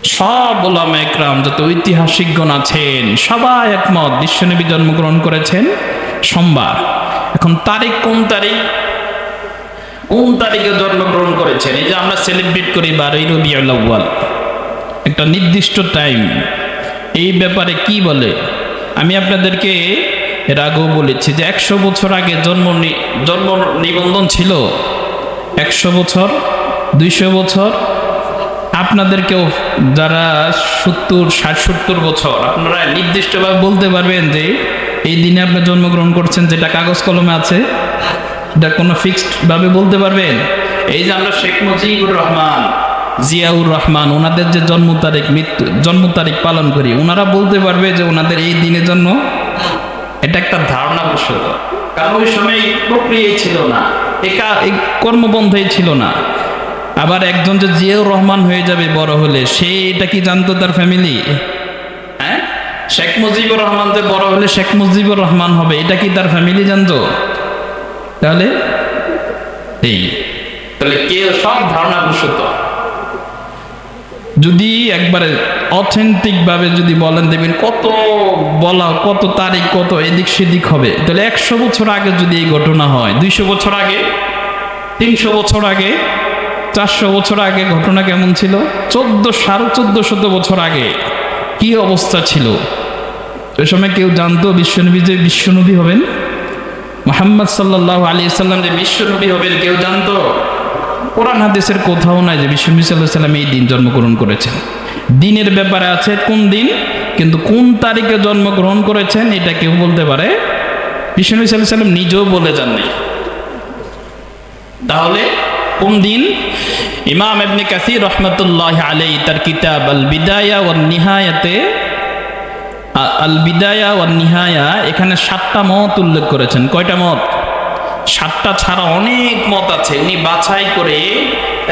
সব উলামা একরাম যত ঐতিহাসিকগণ আছেন সবাই একমত বিশ্বনবী জন্মগ্রহণ করেছেন সোমবার। এখন তারিখ কোন তারিখ, কোন তারিখে জন্মগ্রহণ করেছেন? এই যে আমরা সেলিব্রেট করি 12ই রবিউল আউয়াল, একটা নির্দিষ্ট টাইম। এই ব্যাপারে কি বলে? আমি আপনাদেরকে এর আগেও বলেছি যে 100 বছর আগে জন্ম নিবন্ধন ছিল। 100 বছর, 200 বছর, আপনাদেরকেও যারা 60-70 বছর, আপনারা নির্দিষ্টভাবে বলতে পারবেন যে এই দিনে আপনি জন্মগ্রহণ করছেন, যেটা কাগজ কলমে আছে, এটা কোনো ফিক্সড ভাবে বলতে পারবেন? এই যে আমরা শেখ মুজিবুর রহমান, জিয়াউর রহমান, ওনাদের যে জন্ম তারিখ পালন করি, ওনারা বলতে পারবে যে ওনাদের এই দিনে জন্ম? এটা একটা ধারণা বসত, কারণ ওই সময় প্রক্রিয়াই ছিল না, এই কর্মবন্ধই ছিল না। আবার একজন যে জিয়াউর রহমান হয়ে যাবে বড় হলে, সে এটা কি জানতো তার ফ্যামিলি? হ্যাঁ, শেখ মুজিবুর রহমান যে বড় হলে শেখ মুজিবুর রহমান হবে, এটা কি তার ফ্যামিলি জানতো? তাহলে কেউ সব ধারণা বসত। যদি একবারে অথেন্টিক ভাবে যদি বলেন, দেবেন কত বলা, কত তারিখ, কত এদিক সেদিক হবে। তাহলে 100 বছর আগে যদি এই ঘটনা হয়, 200 বছর আগে, 300 বছর আগে, 400 বছর আগে ঘটনা কেমন ছিল? 1400 বছর আগে কি অবস্থা ছিল? ওই সময় কেউ জানতো বিশ্বনবী যে বিশ্বনবী হবেন? মুহাম্মদ সাল্লাল্লাহু আলাইহি সাল্লাম যে বিশ্বনবী হবেন কেউ জানতো? কোরআন হাদিসের কোথাও নাই যে বিশ্বনবী সাল্লাল্লাহু আলাইহি সাল্লাম এই দিন জন্মগ্রহণ করেছেন। দিনের ব্যাপারে আছে কোন দিন, কিন্তু কোন তারিখে জন্মগ্রহণ করেছেন এটা কেউ বলতে পারে? বিশ্বনবী সাল্লাল্লাহু আলাইহি সাল্লাম নিজেও বলে যাননি। তাহলে কোন দিন? ইমাম ইবনে কাসির রাহমাতুল্লাহি আলাইহি তার কিতাব আল বিদায়া ওয়ান নিহায়াতে, আল বিদায়া ওয়ান নিহায়া, এখানে 7টা মত উল্লেখ করেছেন। কয়টা মত? 7টা ছাড়া অনেক মত আছে। উনি বাছাই করে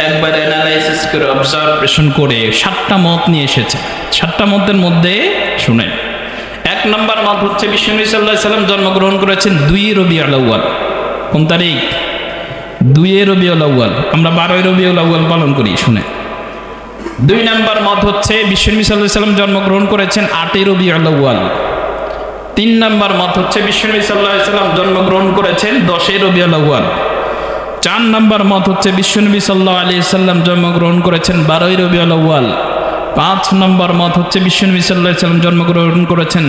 একবার অ্যানালাইসিস করে অবজারভেশন করে 7টা মত নিয়ে এসেছে। 7টা মতের মধ্যে শুনেন, 1 নম্বর মত হচ্ছে বিশ্বনবী সাল্লাল্লাহু আলাইহি সাল্লাম জন্মগ্রহণ করেছেন 2 রবিউল আউয়াল। কোন তারিখ? 2 রবিউল আউয়াল। আমরা 12 রবিউল আউয়াল পালন করি, শুনে। 2 নম্বর মত হচ্ছে বিশ্বনবী সাল্লাল্লাহু আলাইহি সাল্লাম জন্মগ্রহণ করেছেন 8 রবিউল আউয়াল। 3 নম্বর মত হচ্ছে বিশ্বনবী সাল্লাল্লাহু আলাইহি সাল্লাম জন্মগ্রহণ করেছেন 10 রবিউল আউয়াল। 4 নম্বর মত হচ্ছে বিশ্বনবী সাল্লাল্লাহু আলাইহি সাল্লাম জন্মগ্রহণ করেছেন 12 রবিউল আউয়াল। 5 নম্বর মত হচ্ছে বিশ্বনবী সাল্লাল্লাহু আলাইহি সাল্লাম জন্মগ্রহণ করেছেন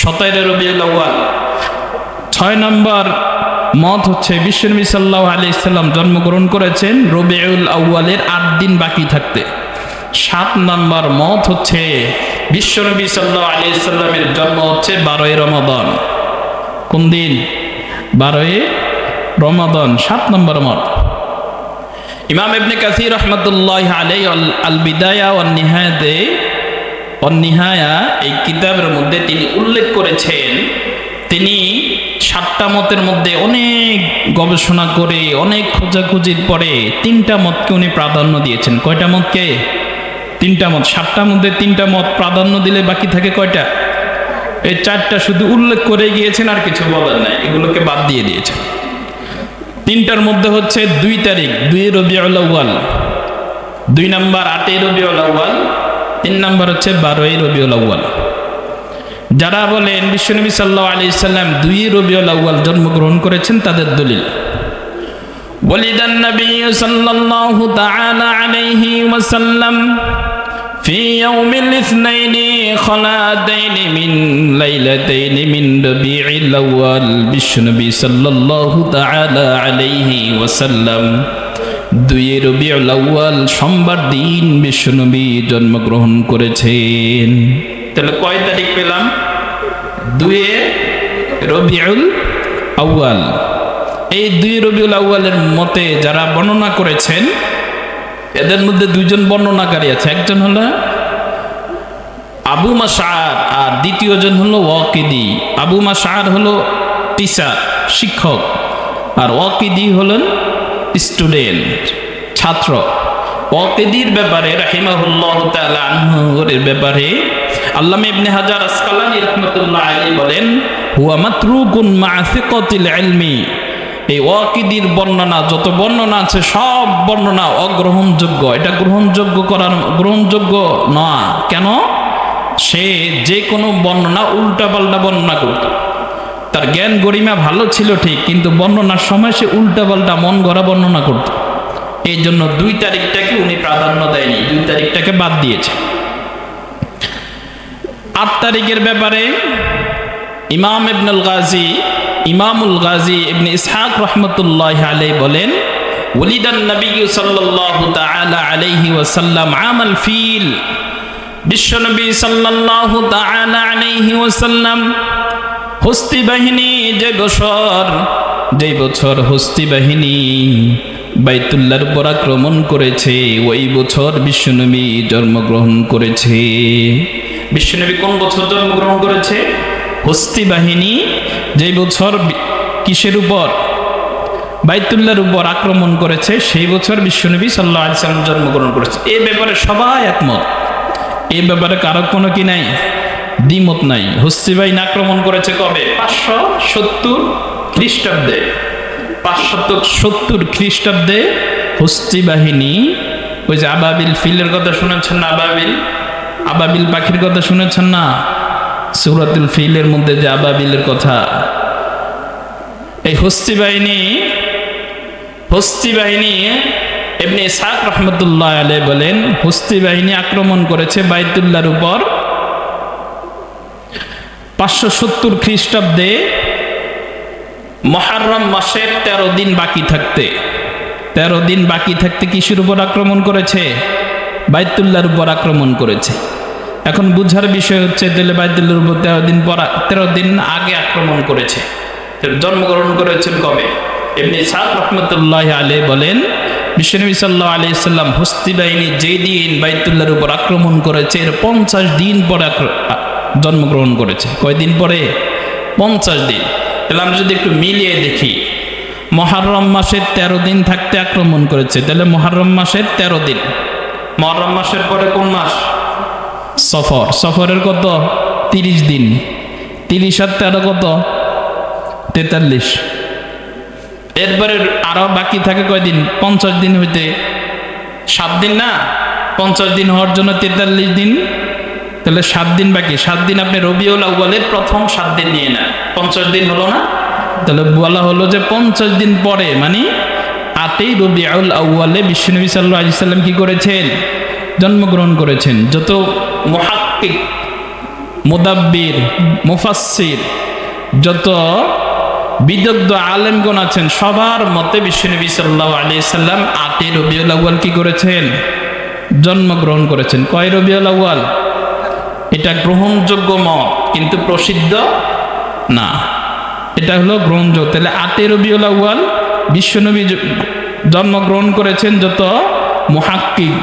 17 রবিউল আউয়াল। 6 নম্বর মত হচ্ছে বিশ্বনবী সাল্লাল্লাহু আলাইহি সাল্লাম জন্মগ্রহণ করেছেন রবিউল আউয়ালের 8 দিন বাকি থাকতে। 7 নম্বর মত হচ্ছে বিশ্বনবী সাল্লাল্লাহু আলাইহি সাল্লামের জন্ম হচ্ছে 12 রমাদান। কোন দিন? 12 রমাদান, 7 নম্বর মত। ইমাম ইবনে কাসির রাহমাতুল্লাহি আলাইহি আল বিদায়া ওয়ান নিহায়া এই কিতাবের মধ্যে তিনি উল্লেখ করেছেন, তিনি 7টা মতের মধ্যে অনেক গবেষণা করে অনেক খোঁজাখুঁজির পরে 3টা মতকে উনি প্রাধান্য দিয়েছেন। কয়টা মতকে? 3টা মত। 7টার মধ্যে 3টা মত প্রাধান্য দিলে বাকি থাকে কয়টা? এই 4টা শুধু উল্লেখ করে গিয়েছেন, আর কিছু বলেন নাই, এগুলোকে বাদ দিয়ে দিয়েছেন। 3টার মধ্যে হচ্ছে 2 তারিখ 2 রবিউল আউয়াল, 2 নম্বর 8 রবিউল আউয়াল, 3 নম্বর হচ্ছে 12 রবিউল আউয়াল। যারা বলেন বিশ্বনবী সাল্লাল্লাহু আলাইহি সাল্লাম 2 রবিউল আউয়াল জন্মগ্রহণ করেছেন, তাদের দলিল ওয়ালিদান নবী সাল্লাল্লাহু তাআলা আলাইহি ওয়াসাল্লাম ফি ইয়াউমিল ইসনাইনি খালাদাইনি মিন লাইলাতাইনি মিন রবিউল আউয়াল। বিশ্বনবী সাল্লাল্লাহু তাআলা আলাইহি ওয়াসাল্লাম 2 রবিউল আউয়াল সোমবার দিন বিশ্বনবী জন্মগ্রহণ করেছেন। তাহলে কয় তারিখ পেলাম? 2 রবিউল আউয়াল। এই 2 রবিউল আউয়ালের মতে যারা বর্ণনা করেছেন, এদের মধ্যে 2জন বর্ণনাকারী আছে। একজন হলো আবু মাসআদ আর দ্বিতীয়জন হলো ওয়াকিদি। আবু মাসআদ হলো টিচার, শিক্ষক, আর ওয়াকিদি হলেন স্টুডেন্ট, ছাত্র। ওয়াকিদির ব্যাপারে রাহিমাহুল্লাহ তাআলা আনহুর ব্যাপারে আল্লামা ইবনে হাজার আসকালানী রাহমাতুল্লাহ আলাইহি বলেন, হুয়া মাতরুকুন মা সিকাতিল ইলমি। এই ওয়াকিদির বর্ণনা যত বর্ণনা আছে সব বর্ণনা অগ্রহণযোগ্য। এটা গ্রহণযোগ্য নয়। কেন? সে যে কোনো বর্ণনা উল্টাপাল্টা বর্ণনা করত। তার জ্ঞান গরিমা ভালো ছিল ঠিক, কিন্তু বর্ণনার সময় সে উল্টাপাল্টা মন গড়া বর্ণনা করত। এই জন্য 2 তারিখটাকে উনি প্রাধান্য দেয়নি, 2 তারিখটাকে বাদ দিয়েছে। 8 তারিখের ব্যাপারে ইমামুল গাজী ইবনে ইসহাক রাহমাতুল্লাহি আলাইহি বলেন, ওয়ালিদান নবী সাল্লাল্লাহু তাআলা আলাইহি ওয়াসাল্লাম আমাল ফিল। বিশ্বনবী সাল্লাল্লাহু তাআলা আলাইহি ওয়াসাল্লাম হস্তি বাহিনী যে বছর হস্তি বাহিনী বাইতুল্লাহর উপর আক্রমণ করেছে, ওই বছর বিশ্বনবী জন্মগ্রহণ করেছে। বিশ্বনবী কোন বছর জন্মগ্রহণ করেছে? হস্তি বাহিনী যে বছর কিসের উপর? বাইতুল্লাহর উপর আক্রমণ করেছে, সেই বছর বিশ্বনবী সাল্লাল্লাহু আলাইহি ওয়াসাল্লাম জন্মগ্রহণ করেছে। এই ব্যাপারে সবাই একমত, এই ব্যাপারে কারো কোনো কি নাই, দ্বিমত নাই। হস্তি বাহিনী আক্রমণ করেছে কবে? 570 খ্রিস্টাব্দে। 570 খ্রিস্টাব্দে হস্তি বাহিনী, ওই যে আবাবিল ফিলের কথা শুনেছেন না? আবাবিল পাখির কথা শুনেছেন না? সূরাতুল ফিলের মধ্যে যে আবাবিলের কথা, এই হস্তি বাহিনী ইবনে ইসহাক রাহমাতুল্লাহি আলাইহি বলেন, হস্তি বাহিনী আক্রমণ করেছে বাইতুল্লাহর উপর 570 খ্রিস্টাব্দে মুহররম মাসের 13 দিন বাকি থাকতে। 13 দিন বাকি থাকতে কিসের উপর আক্রমণ করেছে? বাইতুল্লাহর উপর আক্রমণ করেছে। এখন বুঝার বিষয় হচ্ছে, তাহলে বাইতুল্লাহর উপর 13 দিন আগে আক্রমণ করেছে। জন্মগ্রহণ করেছেন কবে? ইবনে ইসহাক রাহমাতুল্লাহি আলাইহি বলেন, বিশ্বনবী সাল্লাল্লাহু আলাইহি সাল্লাম হস্তি বাহিনী যেই দিন বাইতুল্লাহর উপর আক্রমণ করেছে, এর 50 দিন পরে জন্মগ্রহণ করেছে। কয়দিন পরে? 50 দিন। তাহলে আমরা যদি একটু মিলিয়ে দেখি, মুহররম মাসের 13 দিন থাকতে আক্রমণ করেছে, তাহলে মুহররম মাসের 13 দিন। মুহররম মাসের পরে কোন মাস? সফরের কত? 30 দিন। 30 আর 13 কত? 43। এরপরে আরো বাকি থাকে কয়দিন? 50 দিন হইতে 7 দিন না? 50 দিন হওয়ার জন্য 43 দিন, তাহলে 7 দিন বাকি। 7 দিন আপনি রবিউল আউয়ালের প্রথম 7 দিন নিয়ে নেন, 50 দিন হলো না? তাহলে বলা হলো যে 50 দিন পরে, মানে 8ই রবিউল আউয়ালে বিশ্বনবী সাল্লাল্লাহু আলাইহি সাল্লাম কি করেছেন? জন্মগ্রহণ করেছেন। যত মুহাক্কিক, মুদাব্বির, মুফাসসির, যত বিদগ্ধ আলেমগণ আছেন, সবার মতে বিশ্বনবী সাল্লাল্লাহু আলাইহি সাল্লাম 8ই রবিউল আউয়াল কি করেছেন? জন্মগ্রহণ করেছেন। কয় রবিউল আউয়াল? এটা গ্রহণযোগ্য মত, কিন্তু প্রসিদ্ধ না। এটা হলো গ্রহণযোগ্য। তাহলে 8ই রবিউল আউয়াল বিশ্বনবী জন্মগ্রহণ করেছেন। যত মুহাক্কিক,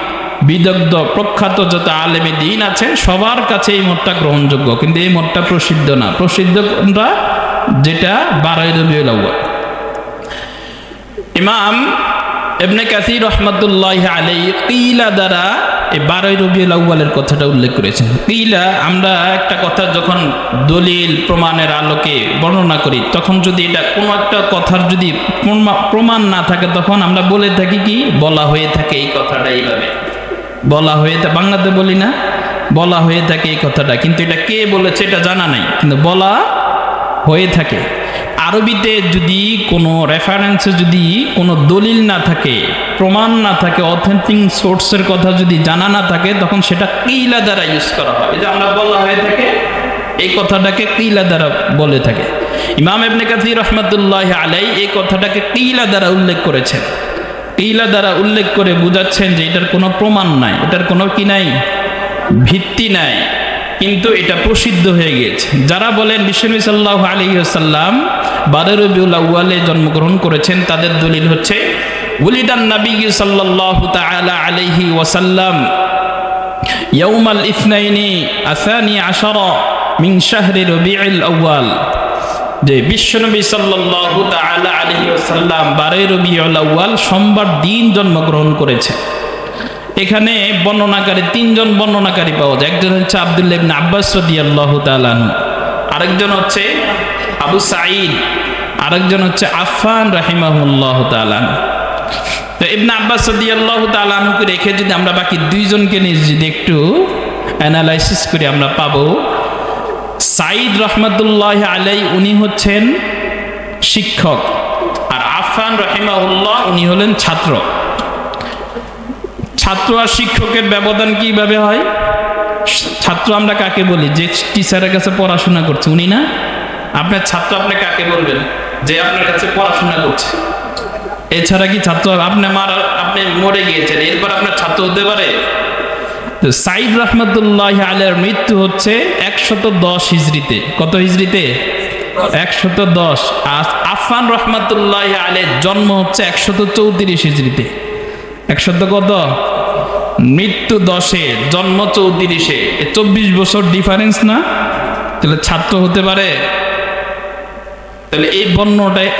বিদগ্ধ, প্রখ্যাত যত আলেমে দ্বীন আছেন, সবার কাছে এই মতটা গ্রহণযোগ্য, কিন্তু এই মতটা প্রসিদ্ধ না। প্রসিদ্ধ কোনটা? যেটা 12ই রবিউল আউয়াল। ইমাম ইবনে কাসীর রাহমাতুল্লাহি আলাইহি কিলা দ্বারা এই 12ই রবিউল আউয়ালের কথাটা উল্লেখ করেছেন। কিলা, আমরা একটা কথা যখন দলিল প্রমাণের আলোকে বর্ণনা করি, তখন যদি এটা কোনো একটা কথার যদি প্রমাণ না থাকে, তখন আমরা বলে থাকি কি? বলা হয়ে থাকে এই কথাটা এইভাবে বলা হয়ে থাকে। বাংলাতে বলি না, বলা হয়ে থাকে এই কথাটা, কিন্তু এটা কে বলেছে এটা জানা নাই, কিন্তু বলা হয়ে থাকে। আরবিতে যদি কোনো রেফারেন্সে যদি কোনো দলিল না থাকে, প্রমাণ না থাকে, অথেন্টিক সোর্সের কথা যদি জানা না থাকে, তখন সেটা কিলা দ্বারা ইউজ করা হয়। যে আমরা বলা হয়ে থাকে, এই কথাটাকে কিলা দ্বারা বলে থাকে। ইমাম ইবনে কাসীর রাহমাতুল্লাহি আলাইহি এই কথাটাকে কিলা দ্বারা উল্লেখ করেছেন। কিলা দ্বারা উল্লেখ করে বুঝাচ্ছেন যে এটার কোনো প্রমাণ নাই, এটার কোনো কি নাই, ভিত্তি নাই, কিন্তু এটা প্রসিদ্ধ হয়ে গিয়েছে। যারা বলেন বিশ্বনবী সাল্লাল্লাহু আলাইহি ওয়াসাল্লাম 12 রবিউল আউয়ালে জন্মগ্রহণ করেছেন, তাদের দলিল হচ্ছে ওয়ালিদান নবী সাল্লাল্লাহু তাআলা আলাইহি ওয়াসাল্লাম ইয়াউমাল ইসনাইনি আসানি আশারা মিন শাহরি রবিউল আউয়াল। যে বিশ্বনবী সাল্লাল্লাহু তাআলা আলাইহি ওয়াসাল্লাম 12 রবিউল আউয়াল সোমবার দিন জন্মগ্রহণ করেছে। এখানে বর্ণনাকারী 3 জন বর্ণনাকারী পাওয়া যায়। একজন হচ্ছে আব্দুল্লাহ ইবনে আব্বাস রাদিয়াল্লাহু তাআলা আনহু, আরেকজন হচ্ছে আবু সাঈদ, আর আরেকজন হচ্ছে আফফান রাহিমাহুল্লাহু তাআলা। তো ইবনে আব্বাস রাদিয়াল্লাহু তাআলা আনহুকে রেখে যদি আমরা বাকি দুইজনকে নিয়ে যদি একটু অ্যানালাইসিস করি, আমরা পাবো সাঈদ রহমাতুল্লাহ আলাইহি উনি হচ্ছেন শিক্ষক, আর আফফান রাহিমাহুল্লাহ উনি হলেন ছাত্র। ছাত্র আর শিক্ষকের ব্যবধান কিভাবে হয়? ছাত্র আমরা কাকে বলি? যে টিচারের কাছে পড়াশোনা করছে, উনি না? আপনার ছাত্র আপনি কাকে বলবেন? যে আপনার কাছে পড়াশোনা করছে। এছাড়া কি ছাত্র? আপনি মরে গিয়েছেন, এরপর আপনার ছাত্র হতে পারে? তো সাঈদ রহমতুল্লাহ আলাইহির মৃত্যু হচ্ছে 110 হিজরিতে। কত হিজরিতে? 110। আর আফফান রহমতুল্লাহ আলাইহির জন্ম হচ্ছে 134 হিজরিতে। 100 কত? মৃত্যু 10-এ, জন্ম 34-এ, 24 বছর ডিফারেন্স না? তাহলে ছাত্র হতে পারে? তাহলে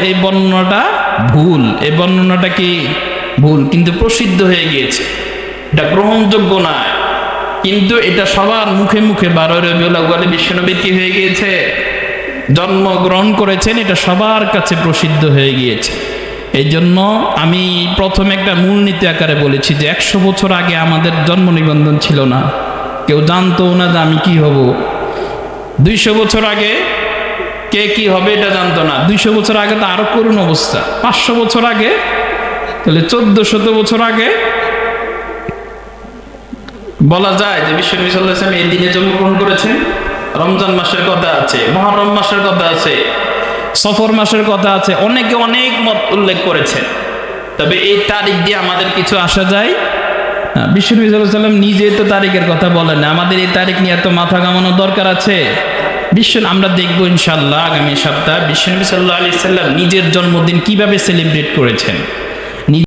এই বর্ণনাটা ভুল। এই বর্ণনাটা কি ভুল, কিন্তু প্রসিদ্ধ হয়ে গিয়েছে, এটা গ্রহণযোগ্য না। কিন্তু এটা সবার মুখে মুখে 12 রবিউল আউয়ালে বিশ্বনবী কি হয়ে গিয়েছে? জন্মগ্রহণ করেছেন, এটা সবার কাছে প্রসিদ্ধ হয়ে গিয়েছে। এই জন্য আমি প্রথমে একটা মূলনীতি আকারে বলেছি যে 100 বছর আগে আমাদের জন্ম নিবন্ধন ছিল না, কেউ জানতো না যে আমি কি হব। 200 বছর আগে কে কি হবে এটা জানতো না। 200 বছর আগে তো আরো করুণ অবস্থা। 500 বছর আগে, তাহলে 1400 বছর আগে বলা যায় যে বিশ্বনবী সাল্লাল্লাহু আলাইহি ওয়াসাল্লাম এই দিনে জন্মগ্রহণ করেছেন। রমজান মাসের কথা আছে, মুহররম মাসের কথা আছে, সফর মাসের কথা আছে, অনেকে অনেক মত উল্লেখ করেছেন। তবে এই তারিখ দিয়ে আমাদের কিছু আসা যায়? বিশ্বনবী সাল্লাল্লাহু আলাইহি ওয়াসাল্লাম নিজে তো তারিখের কথা বলেন না, আমাদের এই তারিখ নিয়ে এত মাথা ঘামানোর দরকার আছে? আমরা দেখবো ইনশাআল্লাহ আগামী সপ্তাহে বিশ্বনবী সাল্লাল্লাহু আলাইহি ওয়াসাল্লাম নিজের জন্মদিন কিভাবে সেলিব্রেট করেছেন।